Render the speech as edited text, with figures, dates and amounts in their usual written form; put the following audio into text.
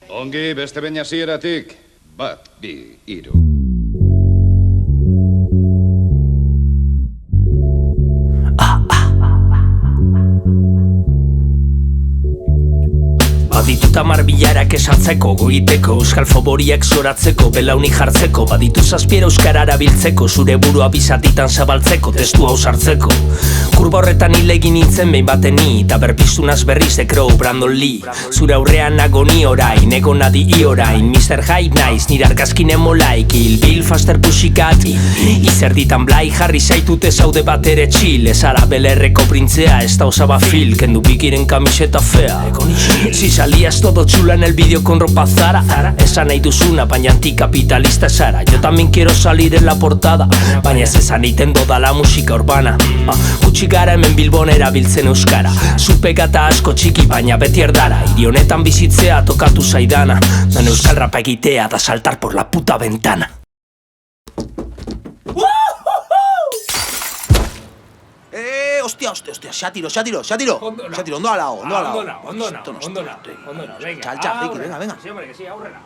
Ongi, beste behin hasieratik. 1, 2, 3. Baditut 10 bilarak esatzeko, goiteko, euskal foboriak zoratzeko, belaunik jartzeko. Baditu 7 euskara erabiltzeko, zure burua bizatitan zabaltzeko, testu hau sartzeko. Kurba horretan hilegin nintzen behin bateni, eta berpiztunaz berriz Crow, Brandon Lee. Zure aurrean nago ni orain, ego nadi i orain, Mr. Hype naiz, nire argazkin emolaik, Kill Bill, Faster Pussycat, izerditan blai jarri zaitute zaude bat ere chill. Ez ara belerreko printzea, ez da osaba fil, kendu bikiren kamiseta fea. Si salías todo chula en el vídeo con ropa Zara, esa nahi duzuna, baina antikapitalista zara. Yo también quiero salir en la portada, baina ez esan iten doda la musika urbana. Gutxi gara hemen Bilbon erabiltzen euskara, zupegata asko txiki baina beti erdara. Hiri honetan bizitzea tokatu zaidana, dan euskal rapa egitea da saltar por la puta ventana. Hostia, xatiro. Ondo alao. Ondo, venga. Txal, venga. Sí, hombre, que sí, aurrera.